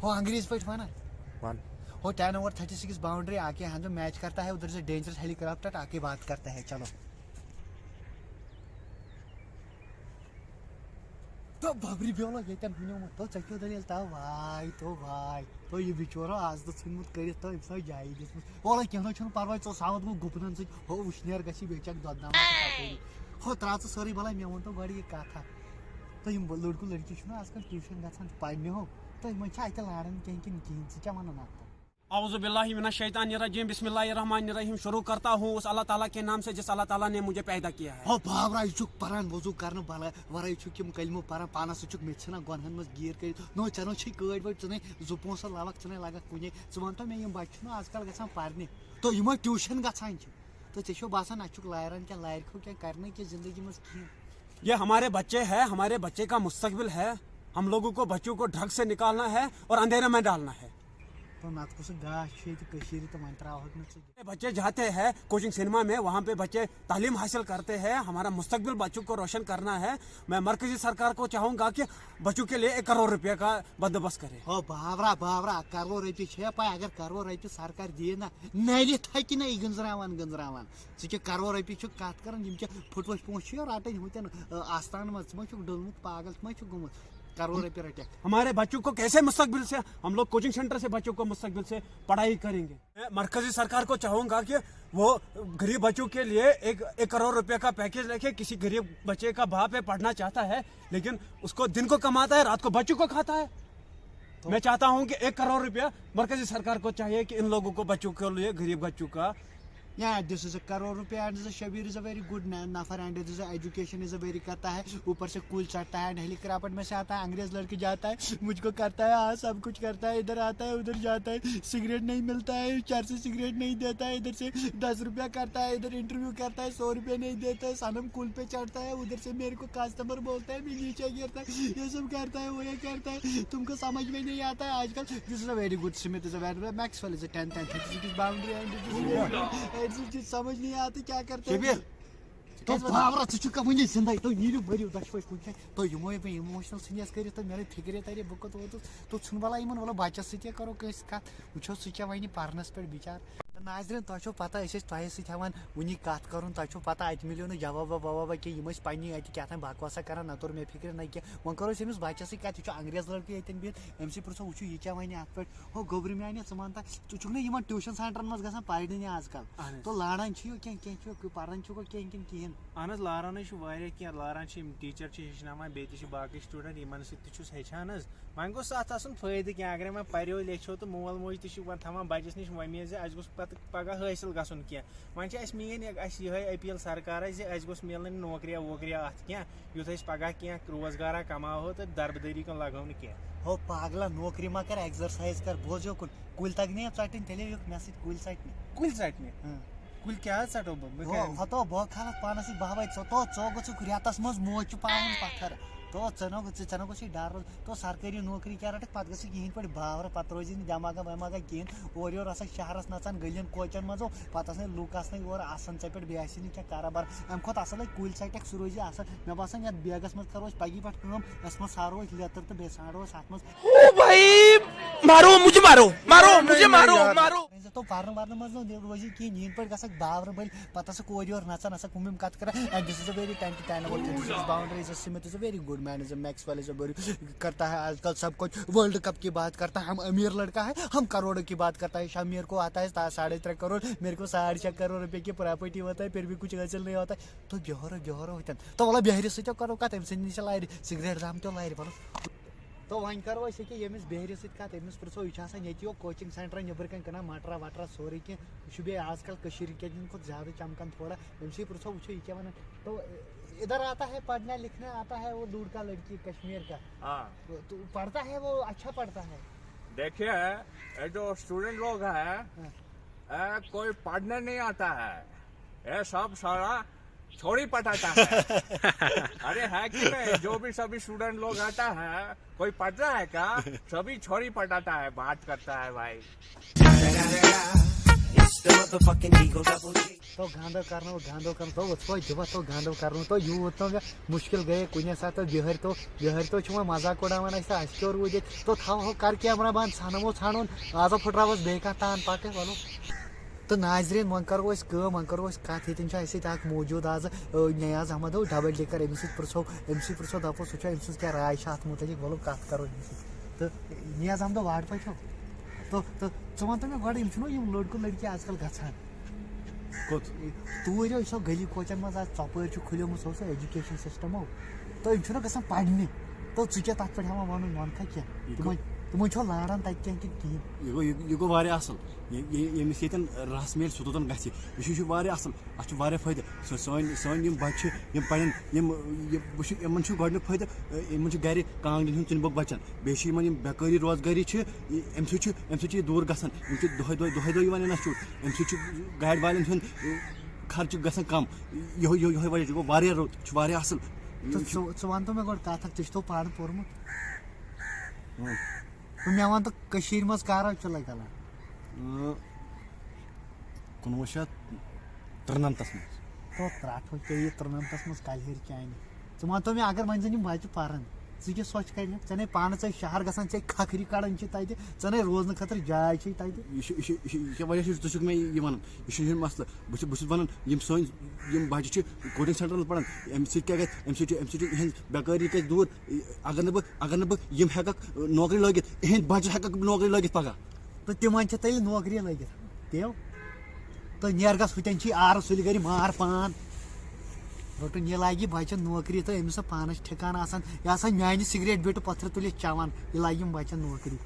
वो अंग्रेज पे वन वन वो 10/36 बाउंड्री आके यहाँ जो मैच करता है उधर से डेंजरस हेलीकॉप्टर आके बात करता है चलो तो बबरी बेलो ये तो चक्यो दलिल तो ये बिचोरो आज तो नुत कर तो इम्स जाय दिसमुत ओला कह न परवाय तो सावत गो गुपनन से हो उशनेर गसी बेचक ददनामा हो त्रा सरी बला मे वन तो गड़ी कथा तो यम लड़को लड़की आजकल ट्यूशन गसान पढ़ने हो तो यम अत लाड़न कहीं कहीं क्या वन औज़ु बिल्लाहि मिनश शैतानिर रजीम बिस्मिल्लाहिर रहमानिर रहीम शुरू करता हूँ उस अल्लाह ताला के नाम से जिस अल्लाह ताला ने मुझे पैदा किया है। हो बाबरा चुक परान वजू करने बला वराई चुक यम कलमो परान पानस चुक मेछना गनहन मज गिर कर नो चनो छी कड़ बड़ चने जु पोंस लावक चने लागा कुने वन तो मे यम बच्चन आजकल गसान पढ़ने तो यम ट्यूशन गसान तो चो बासान अचुक लायरन क्या लायर को क्या करने की जिंदगी मज की ये हमारे बच्चे हैं, हमारे बच्चे का मुस्तकबिल है। हम लोगों को बच्चों को ड्रग से निकालना है और अंधेरे में डालना है। तो नात को से गाश तो मंत्रा होत बच्चे जाते हैं कोचिंग सिनेमा में, वहाँ पे बच्चे तालीम हासिल करते हैं। हमारा मुस्तकबिल बच्चों को रोशन करना है। मैं मरकजी सरकार को चाहूँगा कि बच्चों के लिए 1 करोड़ रुपये का बंदोबस्त करे। हो बाबरा बाबरा करोड़ रुपये छे पाए अगर करोड़ रुपये सरकार दिए ना नैली था कि नहीं गंजरावान चे करोड़ रुपये कत कर फुटवश पोच रटन होतन आस्थान मज डलमुत पागल गुमुत करोड़ रुपये रटे। हमारे बच्चों को कैसे मुस्तकबिल से हम लोग कोचिंग सेंटर से बच्चों को मुस्तकबिल से पढ़ाई करेंगे। मैं मरकजी सरकार को चाहूँगा कि वो गरीब बच्चों के लिए एक करोड़ रुपए का पैकेज लेके, किसी गरीब बच्चे का बाप है पढ़ना चाहता है लेकिन उसको दिन को कमाता है रात को बच्चों को खाता है, तो मैं चाहता हूँ कि 1 करोड़ रुपया मरकजी सरकार को चाहिए कि इन लोगों को बच्चों के लिए, गरीब बच्चों का दिस इज 1 करोड़ रुपये and Shabir is a very good नफर and this education is a very करता है, ऊपर से कूल चढ़ता है, हेलीकॉप्टर में से आता है, अंग्रेज लड़के जाता है, मुझको करता है, हाँ सब कुछ करता है, इधर आता है उधर जाता है, सिगरेट नहीं मिलता है, 4 से सिगरेट नहीं देता है, इधर से 10 रुपया करता है, इधर इंटरव्यू करता है 100 रुपये नहीं देता है, सनम कूल पे चढ़ता है, उधर से मेरे को कस्टमर बोलता है मैं नीचे गिरता है, ये सब करता है वो ये करता है, तुमको समझ में नहीं आता है आजकल। This is a very good Smith is a very Maxwell is a 10 boundary and समझ नहीं आती क्या करते हैं तो बाबरा चुका मुझे जिंदा तो नीरू भरियो दशवै कुछ तो यमो इमोशनल सीनियस कर तो मेरे फिक्रे तारे बुक तो सुन वाला इमन वाला बच्चा सत्य करो कस कत वो सह वन पारनस पे बिचार नाजरन तुम पता तह सवान वनी कत कर तुम पता अत मिलो ना जवाब ववाब कि पन्नी अत क्या बकवासा कर न तोर मे फिक्र ना क्या वो करो अमिस बच्चा सत अंग्रेज लड़के ये बिहत अमस पो वो ये क्या वन अत पे हो गोबर मानी मान तुक ना ट्यूशन सेंटर मज ग पढ़ने आजकल तो लाड़ान कह पान कहें अहन लारान क्या लारान टीचर हेचनावान बे बाकी स्टूडेंट इन हेचान वह गोस अत फायदे क्या अगर मैं पो लेचो तो मोल मोज तवान बचस नश वमेज गोस पगह हासिल गसन क्या वन मेन ये अपील सरकार गोस मिलन नौकरिया वोकरिया अत क्या युथ पगह क्या रोजगारा कमाओ तो दरबदरी कन लगो क्या हो पागला नौकरी मा कर एक्सरसाइज कर बोझो कुल कुल तक नहीं चटन तेले मे कुल कुल क्या चटो तो बह खाल पानस बह तो गो रेतस मज मोच पावन पत्थर तो चनो गो डर तो सरकारी नौकरी क्या रटक पे गहन पे बावर पे रोजी दमागा वमागा कहें और योर शहरस नचान गलियन कोचन मजो पे लूक और आसान पे बे क्या कारोबार अम खुद असल कुल सटक सह रोजी असल मे बासान ये बैगस मज करो पगी पे मज सारो लेतर तो बे साड़ो अत मज तो पार्न वार्न मज रोजी कहीं नींद पे गक बावर बल पे कोर योर नचान कुम कत कर this is a very 10 boundary is Smith is a very good man is a Maxwell is a very करता है आजकल सब कुछ वर्ल्ड कप की बात करता है, हम अमीर लड़का है हम करोड़ों की बात करता है, शमीर को आता है 3.5 करोड़, मेरे को 6.5 करोड़ रुपए की प्रॉपर्टी होता है फिर भी कुछ हासिल नहीं होता है तो गहरो होता तो वाला बेहरी सो करो कत अम लार सिगरेट दाम तो लार बोलो तो वन करो यमिस बेहरी सत पो ये कोचिंग सेंटर नबर कन मटरा वटरा सोरे कह आजकल खुद ज्यादा चमकन थोड़ा अमस पो वो ये क्या वन तो इधर आता है पढ़ना लिखना आता है वो दूर का लड़की कश्मीर का तो पढ़ता है वो अच्छा पढ़ता है। देखिए जो स्टूडेंट लोग हैं कोई पढ़ने नहीं आता है, ये सब सारा छोड़ी पटाता है अरे है कि नहीं जो भी सभी स्टूडेंट लोग आता है कोई पढ़ता है क्या, सभी छोड़ी पटाता है बात करता है भाई। तो गांधो कर तो वो जब तो गांधो कर तो यूत तो मुश्किल गए कुछ साथ बिहर तो मजाक उड़ान अर वो तो थो कर कैमरा बंद नो ान आज फुटरावस बे तान पक वलो तो नाजरीन वो करो कत ये मौजूद आज नियाज अहमद डबल डेकर अमिस पृछो दपो सह अम क्या राय अत मुतलिक वलो कत करो तो नियाज अहमद वार्ड पे तो वन तो मे गो लड़को लड़की आजकल गसान तूर सो गली कोचन मज आज चपर खुलम सो एजुकेशन सिस्टमो तो यम ग पढ़ने तो क्या तथ पे वन वन क्या तुम लारान तक ये गो वारिया असल यमिस यन रस मेल सुतन गि यह असल अत फायदे सन बच्चे पढ़न इन गोक फायदे इन गर कांगन हूँ चुनबक बचन बे बेकारी रोजगारी अम दूर ग दह इन चुट अम गाड़ वाले खर्च ग कम ये वजह गो रुत असल तो वन तो मे गो कथ तो पढ़ पोर्मुत मे वन तो मज कर चल 1993 तो त्रट पे 93 मज कलहर चान वन तो मे अगर वन जन बच्चे पान क्या सोच कर ने पान शहर गसान खखरी कड़ान ने रोजन खतर जाय यह वजह मे वन यह मसल बहुत वन सन बच्चे कोचिंग सेंटर पढ़ान अम बेकारी गई दूर अगर बह नौकरी लगित इहद बच्चे हेक नौकरी लगित पगह तो तिम तेल नौकरी लगित देव तो नेर गस हुतन आर सुल गर मार पान रोटन ये लगी बचन नौकरी तो अमिस पानस ठिकान यह मान सिगरेट बिट पत्थर तुलित चवान यह लगी बचन नौकरी